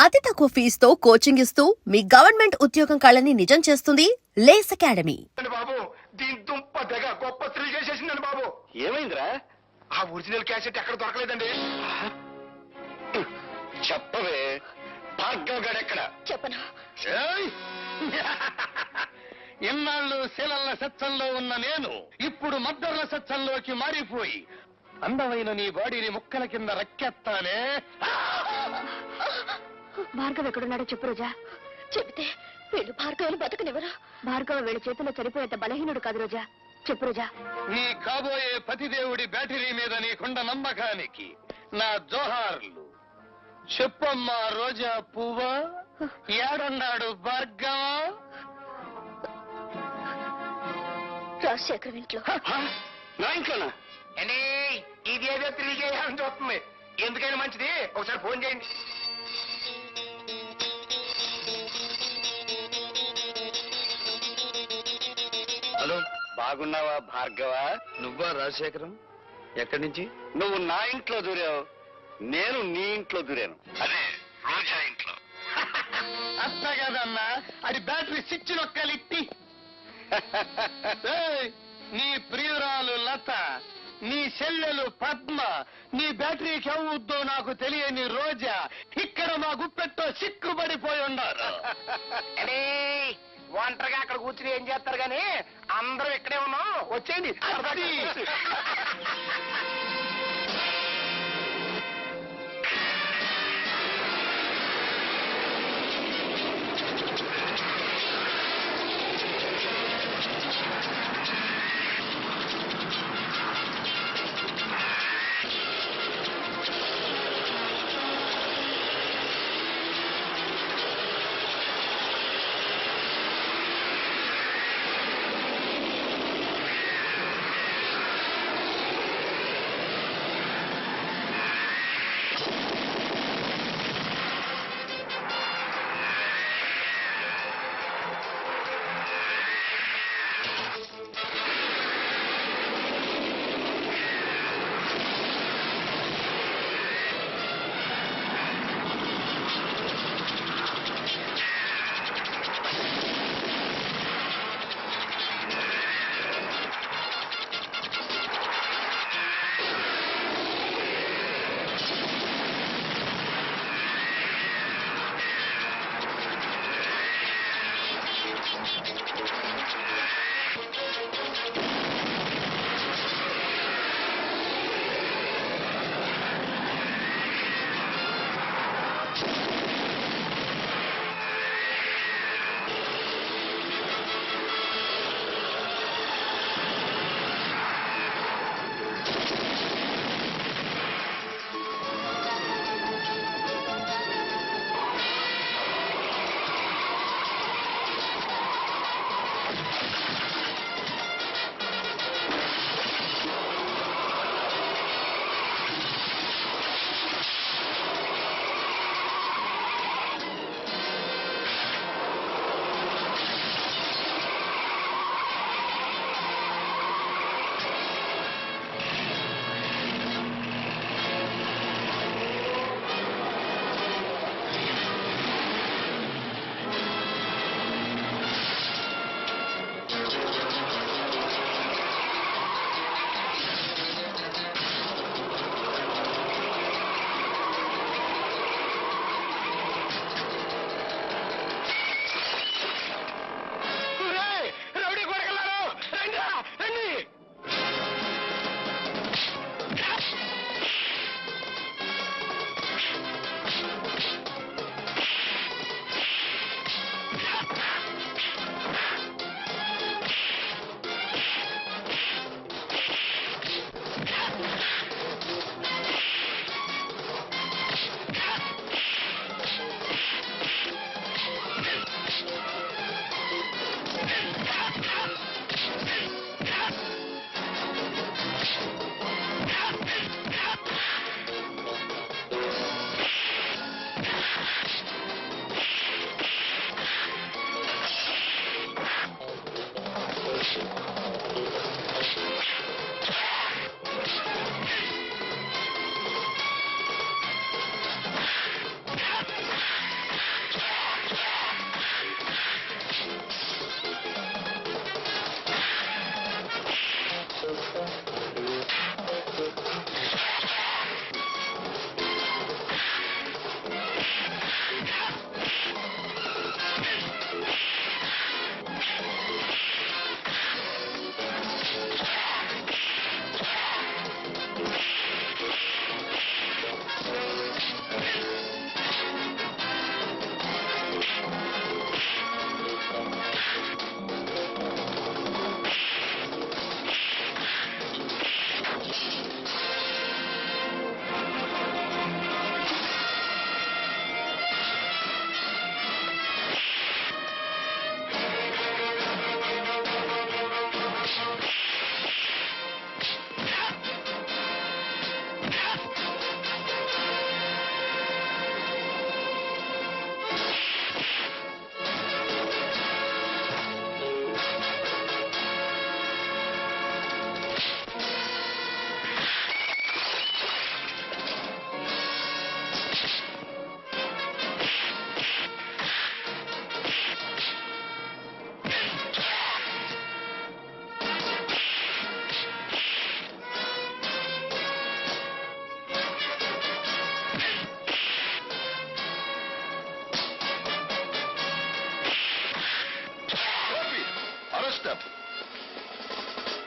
అతి తక్కువ ఫీజుతో కోచింగ్ ఇస్తూ మీ గవర్నమెంట్ ఉద్యోగం కళని నిజం చేస్తుంది లేస్ అకాడమీ. బాబు దీని దుంప తెగ గొప్ప థ్రిల్ చేసేసిందండి బాబు. ఏమైందిరా? ఆ ఒరిజినల్ క్యాసెట్ ఎక్కడ దొరకలేదండి. చెప్పవే, భార్గవ్ గడెక్కడ? చెప్పను. ఇన్నాళ్ళు శీలల్ల సత్సంలో ఉన్న నేను ఇప్పుడు మద్దర్ల సత్సంలోకి మారిపోయి అందమైన నీ బాడీని ముక్కల కింద రక్కెత్తానే. భార్గవ్ ఎక్కడున్నాడో చెప్పు రోజా. చెబితే వీళ్ళు భార్గవులు బతకనివ్వరు. భార్గవ వీళ్ళ చేతిలో చనిపోయేంత బలహీనుడు కాదు రోజా. చెప్పు రోజా. నీ కాబోయే పతిదేవుడి బ్యాటరీ మీద నీకుండ నమ్మకానికి నా జోహార్లు. చెప్పమ్మా రోజా పువ్వా, ఏడున్నాడు భార్గవ? రాజశేఖరం ఇంట్లో. నా ఇంట్లోనా? అండి ఇది ఏదో థ్రిల్ చేయాలని చూస్తుంది. ఎందుకైనా మంచిది ఒకసారి ఫోన్ చేయండి. హలో, బాగున్నావా భార్గవ? నువ్వా రాజశేఖరం? ఎక్కడి నుంచి? నువ్వు నా ఇంట్లో దూరావు, నేను నీ ఇంట్లో దూరాను. అదే రోజా ఇంట్లో. అట్లా కదన్నా, అది బ్యాటరీ స్విచ్ నొక్కలిట్టి. నీ ప్రియురాలు లత, నీ చెల్లెలు పద్మ, నీ బ్యాటరీకి అవుద్దో నాకు తెలియని రోజా ఇక్కడ మా గుప్పెట్టో చిక్కుబడిపోయి ఉన్నారు. ఒంటరిగా అక్కడ కూర్చుని ఏం చేస్తారు గాని అందరూ ఇక్కడే ఉన్నాం, వచ్చేయండి.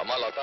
అమ్మా లత,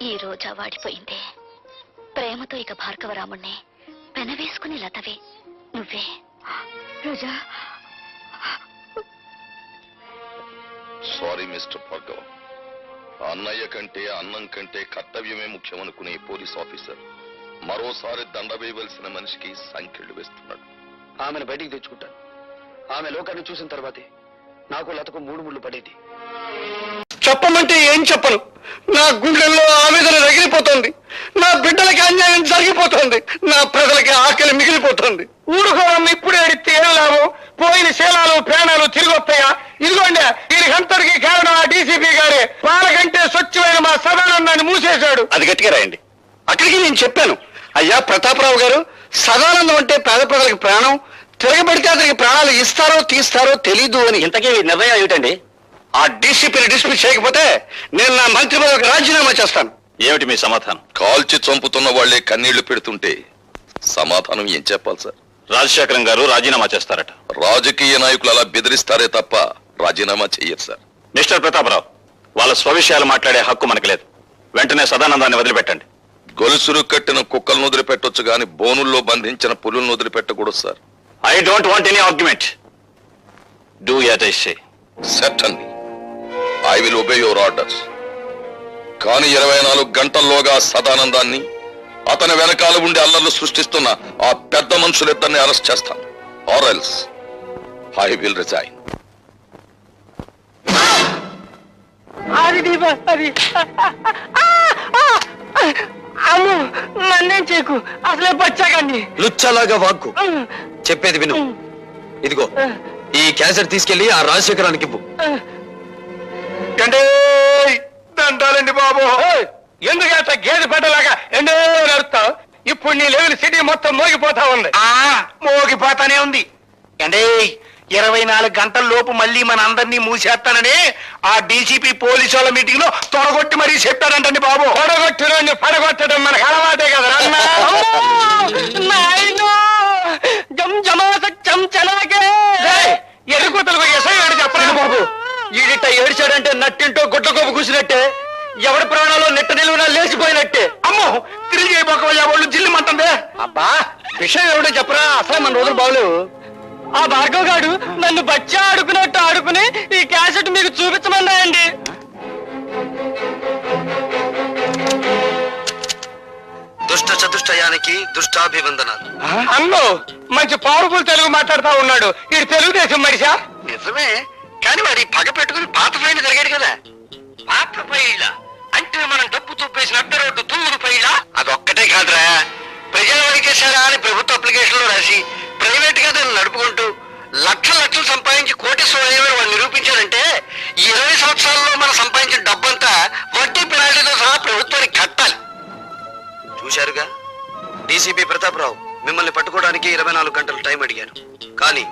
ఈ రోజా వాడిపోయింది. ప్రేమతో ఇక భార్గవరాముణ్ణి పెనవేసుకుని లతవే నువ్వే. రోజా, సారీ మిస్టర్ భార్గవ. అన్నయ్య కంటే అన్నం కంటే కర్తవ్యమే ముఖ్యమనుకునే పోలీస్ ఆఫీసర్ మరోసారి దండ వేయవలసిన మనిషికి సంఖ్యలు వేస్తున్నాడు. ఆమెను బయటికి తెచ్చుకుంటాను. ఆమె లోకాన్ని చూసిన తర్వాతే నాకు లతకు 3 ముళ్ళు పడేది. చెప్పమంటే ఏం చెప్పను. నా గుండెల్లో ఆవేదన రగిలిపోతుంది. నా బిడ్డలకి అన్యాయం జరిగిపోతుంది. నా ప్రజలకి ఆకలి మిగిలిపోతుంది. ఊరుకోవడం ఇప్పుడు ఏడితే ఏం లాభం? పోయిన శీలాలు ప్రాణాలు తిరిగి వస్తాయా? ఇదిగోండి, దీనికంతటికి కారణం ఆ డీసీపీ గారే. పాలకంటే స్వచ్ఛమైన మా సదానందాన్ని మూసేశాడు. అది గట్టిగా రాయండి. అక్కడికి నేను చెప్పాను, అయ్యా ప్రతాపరావు గారు, సదానందం అంటే పేద ప్రజలకు ప్రాణం, తిరగబడితే అతనికి ప్రాణాలు ఇస్తారో తీస్తారో తెలీదు అని. ఇంతకీ నిర్ణయం ఏమిటండి? ఆ డీసీపీని డిస్మిస్ చేయకపోతే నేను నా మంత్రి పదవికి రాజీనామా చేస్తాను. ఏమిటి మీ సమాధానం? కాల్చి చంపుతున్న వాళ్లే కన్నీళ్లు పెడుతుంటే సమాధానం ఏం చెప్పాలి సార్? రాజశేఖరం గారు రాజీనామా చేస్తారట. రాజకీయ నాయకులు అలా బెదిరిస్తారే తప్ప రాజీనామా చెయ్యరు సార్. మిస్టర్ ప్రతాపరావు, వాళ్ళ స్వవిషయాలు మాట్లాడే హక్కు మనకు లేదు. వెంటనే సదానందాన్ని వదిలిపెట్టండి. గొలుసులు కట్టిన కుక్కలను వదిలిపెట్టొచ్చు గాని బోనుల్లో బంధించిన పులులను వదిలిపెట్టకూడదు sir. I don't want any argument. Do as I say. Certainly I will obey your orders. కానీ 24 గంటల్లోగా సదానందాన్ని, అతని వెనకాల ఉండి అల్లర్లు సృష్టిస్తున్న ఆ పెద్ద మనుషులిద్దరిని అరెస్ట్ చేస్తాను. Or else I will resign. Ammu, నన్నేం చేయకు, అసలే బచ్చాకండి. లుచ్చలాగా వాక్కు. చెప్పేది విను. ఇదిగో ఈ క్యాసెట్ తీసుకెళ్లి ఆ రాజశేఖరానికి ఇవ్వు. దండాలండి బాబు. ఎందుకంత గేదె పెట్టలాగా ఎండో నడుస్తావు? ఇప్పుడు నీ లెవెల్ సిటీ మొత్తం మోగిపోతా ఉంది. మోగిపోతానే ఉంది. అంటే 24 గంటల లోపు మళ్ళీ మన అందరినీ మూసేస్తానని ఆ డీసీపీ పోలీసు వాళ్ళ మీటింగ్ లో తొడగొట్టి మరీ చెప్పాడంటండి బాబు. తొడగొట్టిన పడగొట్టడం మనకు అలవాటే కదా ఎరుగుతలు చెప్పరా బాబు. ఈడిట ఏడ్చాడంటే నట్టింటో గుడ్ల గోపు కూసినట్టే, ఎవడి ప్రాణాలు నెట్ట నిలువునా లేచిపోయినట్టే. అమ్మో తిరిగి అయిపోకవయ్యా వాళ్ళు జిల్లిమంటుందే. అబ్బా విషయం ఏమిటో చెప్పరా, అసలే మన రోజులు బాగలేవు. ఆ భార్గవ్ గారు నన్ను బచ్చా ఆడుకున్నట్టు ఆడుకుని ఈ క్యాసెట్ మీకు చూపించమన్నాయండి. దుష్ట చతుష్టయానికి దుష్టాభివందనాలు. అన్నో మంచి పవర్ఫుల్ తెలుగు మాట్లాడుతా ఉన్నాడు. ఇది తెలుగుదేశం మనిషా? నిజమే, కానీ వాడి పగ పెట్టుకుని పాత ఫైల్ జరిగాడు కదా. పాత ఫైళ్ళ అంటే మనం డబ్బు చూపేసిన అడ్డ రోడ్డు తూరు ఫైళ్ళ. అదొక్కటే కాదురా, ప్రజల వరకేసారా అని ప్రభుత్వ అప్లికేషన్ లో రాసి ప్రైవేట్ గా దాన్ని నడుపుకుంటూ లక్షలు సంపాదించి కోటీశ్వరులు వాడు నిరూపించారంటే 20 సంవత్సరాల్లో మనం సంపాదించిన డబ్బంతా వడ్డీ పెనాల్టీతో సహా ప్రభుత్వానికి కట్టాలి. చూశారుగా, డీసీపీ ప్రతాపరావు మిమ్మల్ని పట్టుకోవడానికి 24 గంటలు టైం అడిగారు. కానీ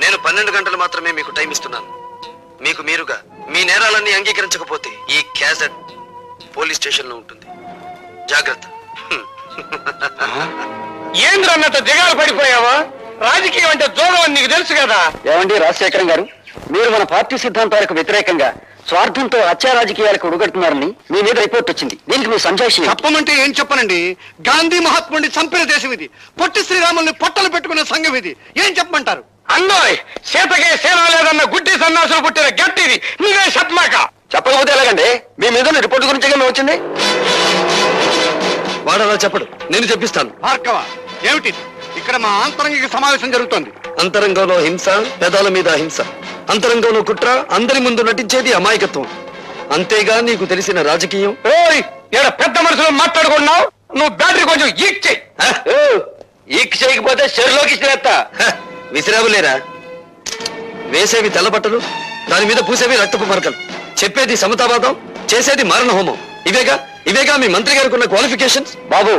నేను 12 గంటలు మాత్రమే మీకు టైం ఇస్తున్నాను. మీకు మీరుగా మీ నేరాలన్నీ అంగీకరించకపోతే ఈ క్యాసెట్ పోలీస్ స్టేషన్ లో ఉంటుంది. జాగ్రత్త. ఏంద్రన్నత దిగాలు పడిపోయావా? రాజకీయం అంటే జోగం అని నీకు తెలుసు కదా. ఏమండి రాజశేఖరం గారు, మీరు మన పార్టీ సిద్ధాంతాలకు వ్యతిరేకంగా స్వార్థంతో హత్యా రాజకీయాలకు ఉడగడుతున్నారని మీ మీద రిపోర్ట్ వచ్చింది. దీనికి మీ సంజాయిషి చెప్పమంటే ఏం చెప్పనండి? గాంధీ మహాత్ముడిని చంపిన దేశం ఇది, పొట్టి శ్రీరాముల్ని పొట్టలు పెట్టుకున్న సంఘం ఇది. ఏం చెప్పమంటారు? అన్నోయ్ సీతకే సేన లేదన్న గుడ్డి సన్నాసులు పుట్టిన గట్టిది నువ్వే చెప్పమాక. చెప్పకపోతే ఎలాగండి? మీ మీద రిపోర్ట్ గురించి మేము వచ్చింది. వాడు అలా చెప్పడు, నేను చెప్పిస్తాను. భార్గవ, ఏమిటి ఇక్కడ మా ఆంతరంగిక సమావేశం జరుగుతోంది? అంతరంగంలో హింస, పెదాల మీద హింస. అంతరంగంలో కుట్ర, అందరి ముందు నటించేది అమాయకత్వం. అంతేగా నీకు తెలిసిన రాజకీయం? ఓయ్ ఈడ పెద్ద మనుషులు మాట్లాడుకున్నావు. నువ్వు బ్యాటరీ కొంచెం ఈక్ చెయ్యి. ఈక్ చేయకపోతే చెరులోకి చేస్తా. విసిరావులేరా? వేసేవి తెల్లబట్టలు, దాని మీద పూసేవి రక్తపు మరకలు. చెప్పేది సమతావాదం, చేసేది మారణ హోమం. ఇవేగా మీ మంత్రి గారికి ఉన్న క్వాలిఫికేషన్స్. బాబు,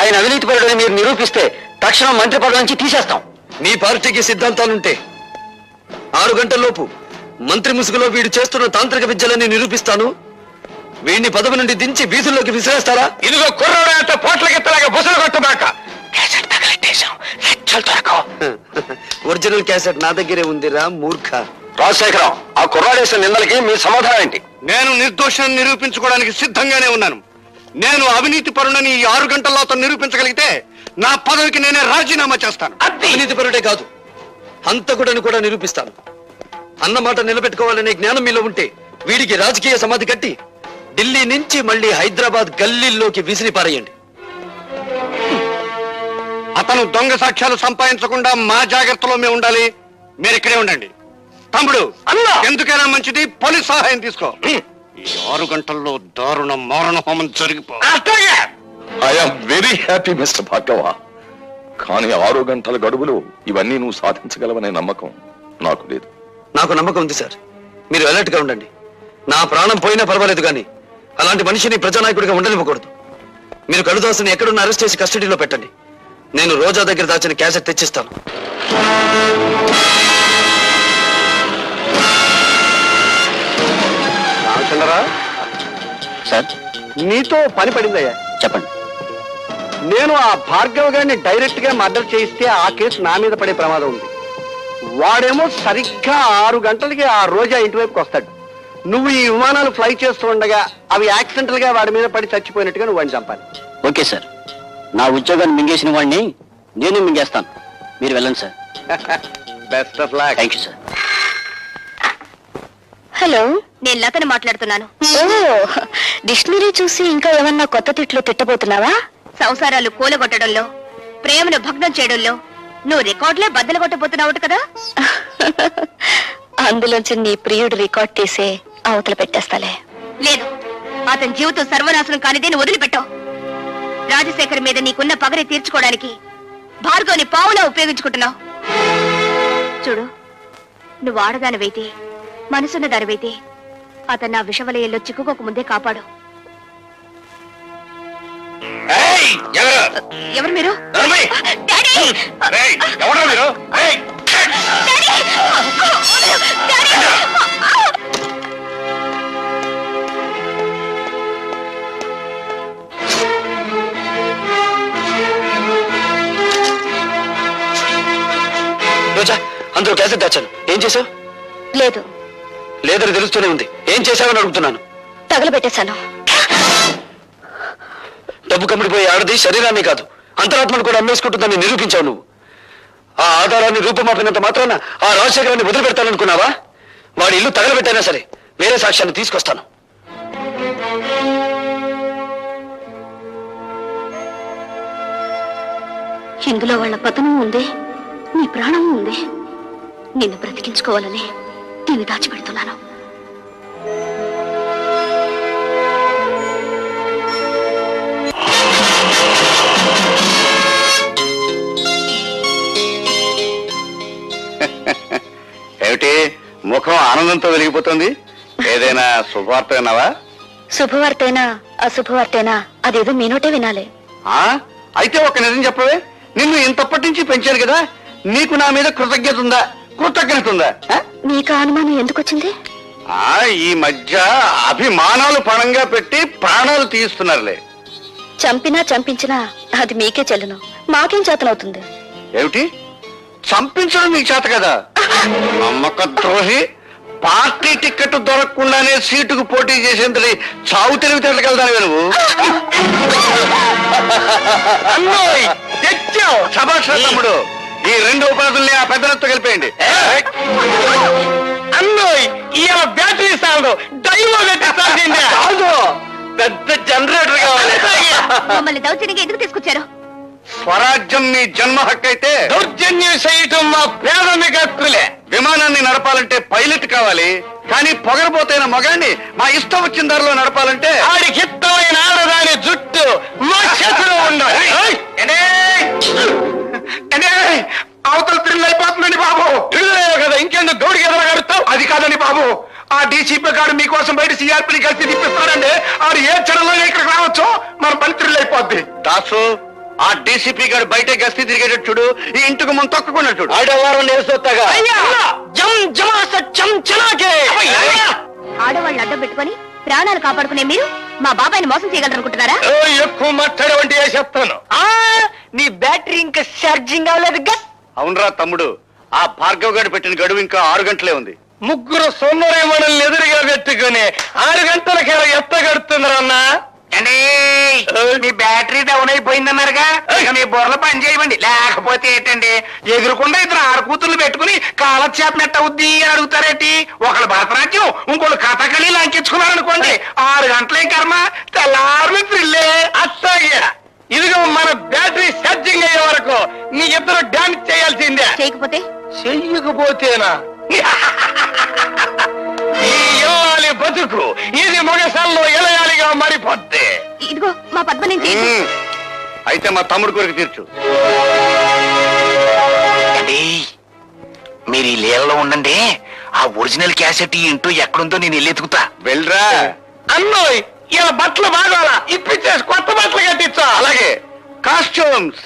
ఆయన అవినీతి పరుడని మీరు నిరూపిస్తే తక్షణం మంత్రి పదవి నుంచి తీసేస్తాం. మీ పార్టీకి సిద్ధాంతాలుంటే 6 గంటల్లోపు మంత్రి ముసుగులో వీడు చేస్తున్న తాంత్రిక విద్యలని నిరూపిస్తాను. వీడిని పదవి నుండి దించి వీధుల్లోకి విసిరేస్తారా? ఇదిగో కుర్రాడు పోట్ల గిత్తలాగా బుసలు కొట్టుదాకా క్యాసెట్ తగలెట్టేశాం. లక్షలు దొరకవు. ఒరిజినల్ క్యాసెట్ నా దగ్గరే ఉందిరా మూర్ఖ. రాజశేఖరం, ఆ కుర్రాడేసిన నిందలకి మీ సమాధానం ఏంటి? నేను నిర్దోషాన్ని నిరూపించుకోవడానికి సిద్ధంగానే ఉన్నాను. నేను అవినీతి పరుణని ఈ 6 గంటల్లో అతను నిరూపించగలిగితే నా పదవికి నేనే రాజీనామా చేస్తాను. అవినీతి పరుడే కాదు, హంతకుడని కూడా నిరూపిస్తాను. అన్నమాట నిలబెట్టుకోవాలనే జ్ఞానం మీలో ఉంటే వీడికి రాజకీయ సమాధి కట్టి ఢిల్లీ నుంచి మళ్ళీ హైదరాబాద్ గల్లీల్లోకి విసిరి పారేయండి. అతను దొంగ సాక్ష్యాలు సంపాదించకుండా మా జాగ్రత్తలో మేము ఉండాలి. మీరు ఇక్కడే ఉండండి. తమ్ముడు, ఎందుకైనా మంచిది పోలీస్ సహాయం తీసుకో. ఈ 6 గంటల్లో దారుణ మారణ హోమం జరిగిపో. I'm very happy mister Bhargava. కానీ 6 గంటల గడువులో ఇవన్నీ నువ్వు సాధించగలవనే నమ్మకం నాకు లేదు. నాకు నమ్మకం ఉంది సార్. మీరు అలర్ట్ గా ఉండండి. నా ప్రాణం పోయినా పర్వాలేదు కానీ అలాంటి మనిషిని ప్రజానాయకుడిగా ఉండనివ్వకూడదు. మీరు కడుదాసుని ఎక్కడున్న అరెస్ట్ చేసి కస్టడీలో పెట్టండి. నేను రోజా దగ్గర దాచిన క్యాసెట్ తెచ్చిస్తాను. రామచంద్రరా సార్, నీతో పని పడిందయ్యా. చెప్పండి. నేను ఆ భార్గవ్ గారిని డైరెక్ట్ గా మర్డర్ చేయిస్తే ఆ కేసు నా మీద పడే ప్రమాదం ఉంది. వాడేమో సరిగ్గా 6 గంటలకి ఆ రోజా ఇంటి వైపుకి వస్తాడు. నువ్వు ఈ విమానాలు ఫ్లై చేస్తూ ఉండగా అవి యాక్సిడెంటల్ గా వాడి మీద పడి చచ్చిపోయినట్టుగా నువ్వు వాడిని చంపాలి. ఓకే సార్, నా ఉద్యోగాన్ని మింగేసిన వాడిని నేను మింగేస్తాను. మీరు వెళ్ళండి sir. Best of luck. Thank you sir. Hello, నేను లతని మాట్లాడుతున్నాను. డిక్షనరీ చూసి ఇంకా ఏమన్నా కొత్త తిట్లు తిట్టబోతున్నావా? సంసారాలు కూలగొట్టడంలో, ప్రేమను భగ్నం చేయడంలో నువ్వు రికార్డులే బద్దలు కొట్టబోతున్నావు కదా. అందులోంచి నీ ప్రియుడు రికార్డ్ తీసే అవతల పెట్టేస్తాలే. లేదు, అతని జీవితం సర్వనాశనం కానిదే నువ్వు వదిలిపెట్టావు. రాజశేఖర్ మీద నీకున్న పగని తీర్చుకోవడానికి భార్గవ్ని పావులా ఉపయోగించుకుంటున్నావు. చూడు, నువ్వు ఆడదానివైతే, మనసున్న దానివైతే అతను నా విషవలయంలో చిక్కుకోక ముందే కాపాడు. ఎవరు మీరు? డాడీ! రోజా, అందులో క్యాసెట్ దాచాను. ఏం చేసావు? లేదు, లేదని తెలుస్తూనే ఉంది. ఏం చేశావని అడుగుతున్నాను. తగలబెట్టేశాను. డబ్బు కమ్మిడిపోయే ఆడది శరీరాన్ని కాదు, అంతరాత్మను కూడా అమ్మేసుకుంటుందని నిరూపించావు నువ్వు. ఆ ఆధారాన్ని రూపమాపినంత మాత్రాన ఆ రాజశేఖరాన్ని వదిలిపెడతాననుకున్నావా? వాడి ఇల్లు తగలబెట్టైనా సరే వేరే సాక్ష్యాన్ని తీసుకొస్తాను. ఇందులో వాళ్ళ పతనం ఉంది, నీ ప్రాణం ఉంది. నిన్ను బ్రతికించుకోవాలని దీన్ని దాచిపెడుతున్నాను. ఏమిటి ముఖం ఆనందంతో వెలిగిపోతుంది? ఏదైనా శుభవార్త విన్నావా? శుభవార్తైనా అశుభవార్తైనా అదేదో మీ నోటే వినాలి. అయితే ఒక నిజం చెప్పవే. నిన్ను ఇంతప్పటి నుంచి పెంచాను కదా, నీకు నా మీద కృతజ్ఞత ఉందా? కృతజ్ఞత ఉందా? నీకు అనుమానం ఎందుకు వచ్చింది? ఈ మధ్య అభిమానాలు పణంగా పెట్టి ప్రాణాలు తీస్తున్నారులే. చంపినా చంపించినా అది మీకే చెల్లును, మాకేం చేతనవుతుంది? ఏమిటి చంపించడం నీకు చేత కదా? నమ్మక ద్రోహి. పార్టీ టికెట్ దొరకకుండానే సీటుకు పోటీ చేసేంతటి చావు తెలివితేటకెళ్తాను నువ్వు. శభాష్ తమ్ముడు. ఈ 2 ఉపాధుల్ని ఆ పెద్దలతో కలిపేయండి. అన్నోయ్ ఇవాళ బ్యాటరీ సాగు డైమో పెట్టేస్తాల్సిందే. పెద్ద జనరేటర్ కావాలి. మమ్మల్ని దౌర్జన్యంగా ఎందుకు తీసుకొచ్చారు? స్వరాజ్యం మీ జన్మ హక్కు అయితే దౌర్జన్యం చేయటం మా ప్రాథమిక హక్కులే. విమానాన్ని నడపాలంటే పైలట్ కావాలి, కానీ పొగరబోతైన మగాన్ని మా ఇష్టం వచ్చిన దారిలో నడపాలంటే ఆడికి ఇష్టమైన ఆడదాని జుట్టు మా చేతిలో ఉండాలి. అవతల త్రిల్ అయిపోతుందండి బాబు. ఇళ్ళలేవు కదా, ఇంకెందుకు గౌడికి ఎదరగడుతావు? అది కాదండి బాబు, ఆ డీసీపీ గారు మీకోసం బయట సిఆర్పీని కలిసి తిప్పిస్తాడండి. ఆడు ఏ క్షణంలో ఇక్కడికి రావచ్చు, మన పని త్రిల్ అయిపోద్ది. దాసు, ఆ డీసీపీ గారు బయట గస్తీ తిరిగేటట్టు చూడు, ఈ ఇంటికి ముందు తొక్కుకున్నట్టు చూడు. ఆడవారం నేర్సొత్తగా ఆడవాళ్ళని అడ్డం పెట్టుకొని ప్రాణాలు కాపాడుకునే మీరు మా బాబాయిని మోసం చేయగలరనుకుంటున్నారా? ఎక్కువ మాట్లాడే వంటి చెప్తాను. నీ బ్యాటరీ ఇంకా ఛార్జింగ్ అవ్వలేదు. అవునరా తమ్ముడు, ఆ భార్గవ్ గారు పెట్టిన గడువు ఇంకా 6 గంటలే ఉంది. ముగ్గురు సోమరే మనల్ని ఎదురుగా పెట్టుకుని 6 గంటలకి ఎత్తగడుతుందరన్నా. మీ బ్యాటరీ డౌన్ అయిపోయిందన్నారుగా, ఇక మీ బుర్రలు పని చేయమండి. లేకపోతే ఏంటండి, ఎదురుకుండా 2 ఆడకూతుర్లు పెట్టుకుని కాలక్షేపం ఎట్ట అవుద్ది అని అడుగుతారేటి? ఒకళ్ళు భరతనాట్యం, ఇంకోళ్ళు కథకళి లంకించుకున్నారనుకోండి, 6 గంటలే కర్మ, తెల్లారు త్రిల్లే. అట్లాగే ఇదిగో మన బ్యాటరీ ఛార్జింగ్ అయ్యే వరకు నీ ఇద్దరు డాన్స్ చేయాల్సిందే. చేయకపోతే చెయ్యకపోతేనా ఈ ఇల్లాలి బతుకు ఇది మొగసల్లో ఇలయాలిగా మారిపోద్ది. ఇదిగో మా పద్మ నుంచి అయితే మా తమ్ముడు కొరకు తీర్చు. మీరు ఈ లీలలో ఉండండి, ఆ ఒరిజినల్ క్యాసెట్ ఇంటూ ఎక్కడుందో నేను వెళ్ళి ఎతుకుతా. వెళ్ళరా అన్నోయ్, ఇలా బట్టలు బాగాలా ఇప్పించేసి కొత్త బట్టలు కట్టించా. అలాగే కాస్ట్యూమ్స్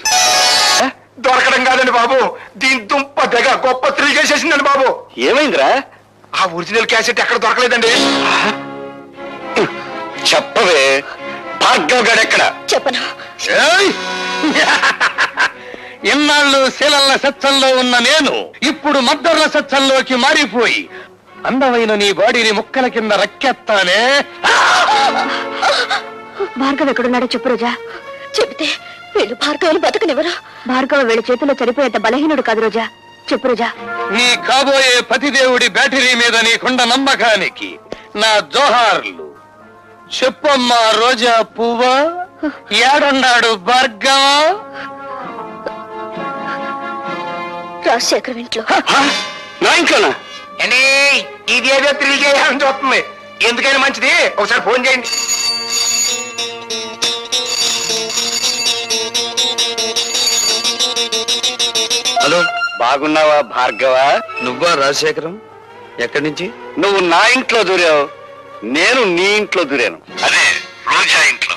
దొరకడం కాదండి బాబు, దీని దుంప దగ్గ గొప్ప థ్రిల్ చేసేసిందండి బాబు. ఏమైందిరా? ఆ ఒరిజినల్ క్యాసెట్ ఎక్కడ దొరకలేదండి. చెప్పవే, భార్గవ్ గారు ఎక్కడ? చెప్పను. ఇన్నాళ్ళు శీలల్ల సత్సంలో ఉన్న నేను ఇప్పుడు మద్దర్ల సత్సంలోకి మారిపోయి అందమైన నీ బాడీని ముక్కల కింద రక్కెత్తానే. భార్గవ్ ఎక్కడున్నాడో చెప్పు రోజా. చెబితే వీళ్ళు భార్గవులు బతకనివ్వరు. భార్గవ వీళ్ళ చేతిలో చనిపోయేంత బలహీనుడు కాదు రోజా. చెప్పు రోజా. నీ కాబోయే పతిదేవుడి బ్యాటరీ మీద నీకుండ నమ్మకానికి నా జోహార్లు. చెప్పమ్మా రోజా పువ్వా, ఏడున్నాడు భార్గవ? రాజశేఖర్ ఇంట్లో. నా ఇంట్లోనా? ఇది ఏదో థ్రిల్ చేయాలని చూస్తుంది. ఎందుకైనా మంచిది ఒకసారి ఫోన్ చేయండి. హలో, బాగున్నావా భార్గవ? నువ్వా రాజశేఖరం? ఎక్కడి నుంచి? నువ్వు నా ఇంట్లో దూరావు, నేను నీ ఇంట్లో దూరాను. అదే రోజా ఇంట్లో.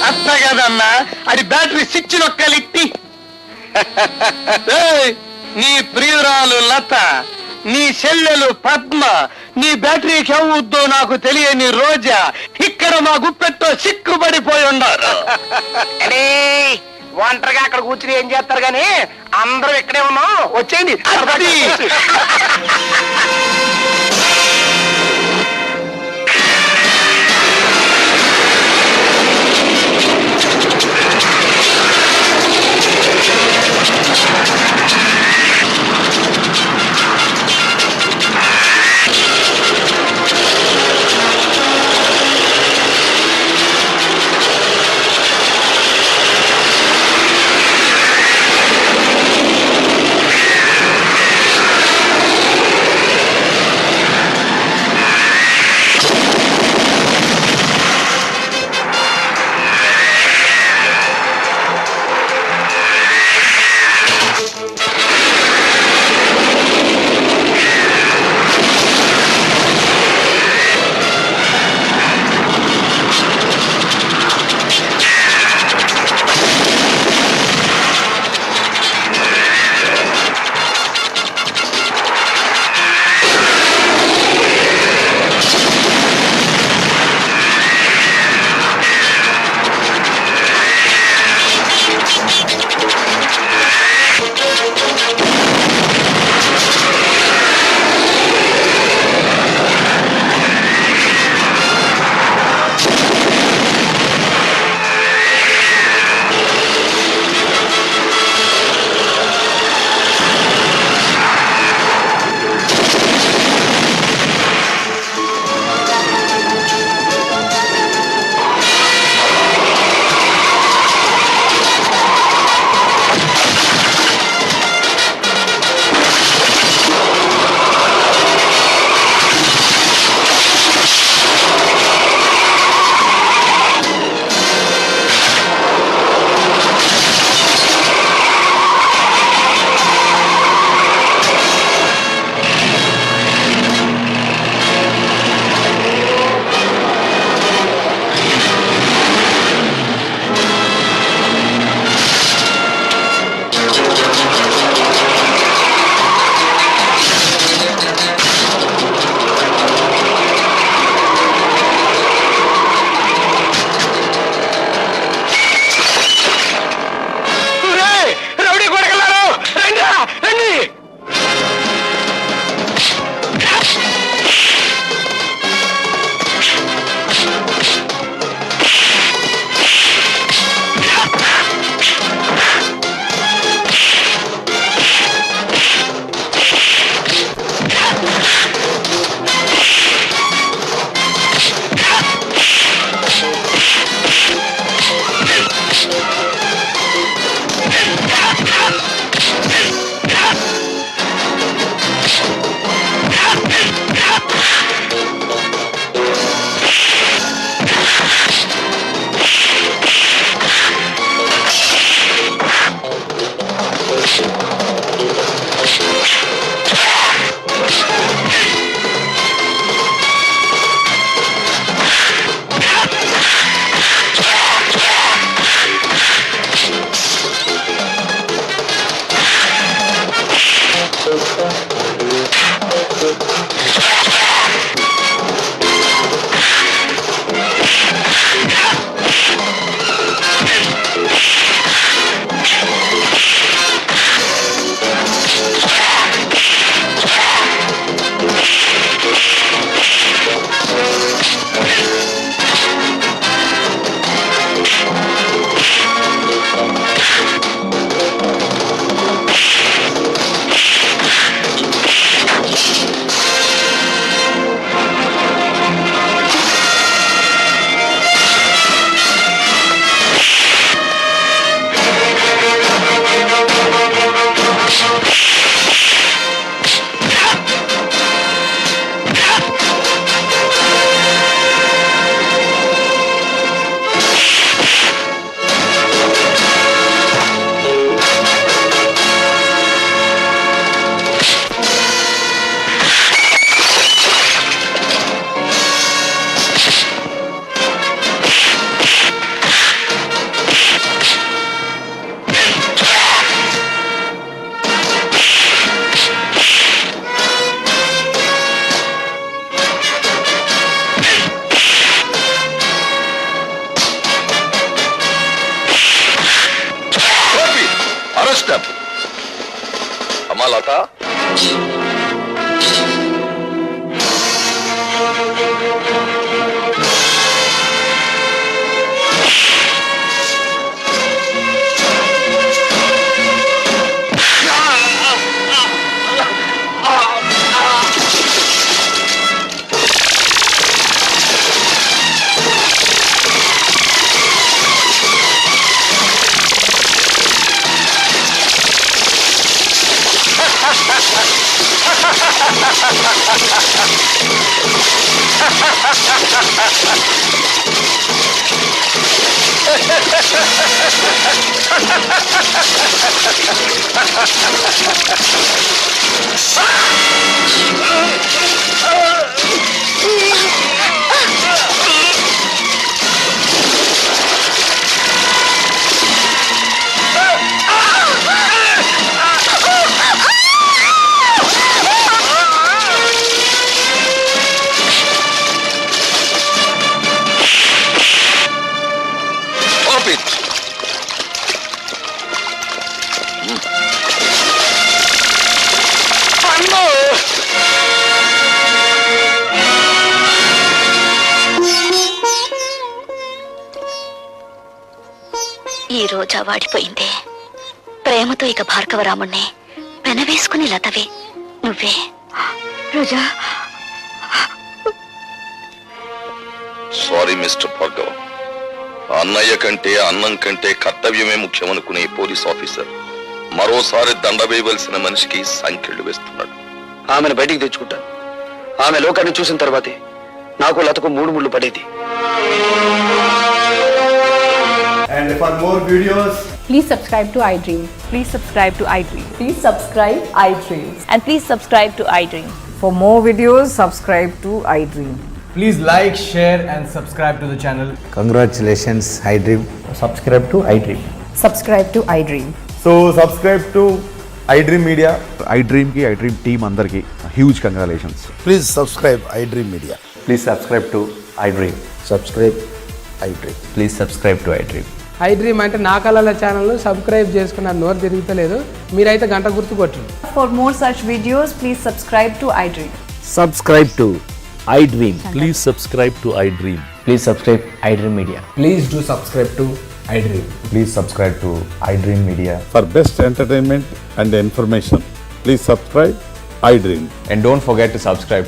అట్లా కదన్నా, అది బ్యాటరీ స్విచ్ నొక్కలిట్టి. నీ ప్రియురాలు లత, నీ చెల్లెలు పద్మ, నీ బ్యాటరీకి ఏమవుద్దో నాకు తెలియని రోజా ఇక్కడ మా గుప్పెట్టో సిక్కుపడిపోయి ఉన్నారు. ఒంటరిగా అక్కడ కూర్చుని ఏం చేస్తారు గాని అందరూ ఇక్కడే ఉన్నాం, వచ్చేయండి. తాత. ఈ రోజా వాడిపోయిందే. ప్రేమతో ఇక భార్గవరాముణ్ణి పెనవేసుకుని లతవే నువ్వే. రోజా, సారీ మిస్టర్ భార్గవ. అన్నయ్య కంటే అన్నం కంటే కర్తవ్యమే ముఖ్యమనుకునే పోలీస్ ఆఫీసర్ మరోసారి దండ వేయవలసిన మనిషికి సంఖ్యలు వేస్తున్నాడు. ఆమెను బయటికి తెచ్చుకుంటాను. ఆమె లోకాన్ని చూసిన తర్వాతే నాకు లతకు 3 ముళ్ళు పడేది. And for more videos, please subscribe to iDream. Please subscribe to iDream. Please subscribe iDream. And please subscribe to iDream. For more videos, subscribe to iDream. please like, share and subscribe to the channel. Congratulations, iDream. Subscribe to iDream. Subscribe to iDream. So subscribe to iDream Media. iDream ki iDream team andarki huge congratulations. Please subscribe iDream Media. Please subscribe to iDream. Subscribe iDream. Please subscribe to iDream. iDream అంటే నా కళల channel subscribe చేసుకున్న నోరు తిరుగుతలేదు. మీరైతే గంట గుర్తు కొట్టండి. For more such videos, please subscribe to iDream. Subscribe to iDream. Please subscribe to iDream. Please subscribe iDream Media. Please do subscribe to iDream. Please subscribe to iDream Media. For best entertainment and information, please subscribe iDream. And don't forget to subscribe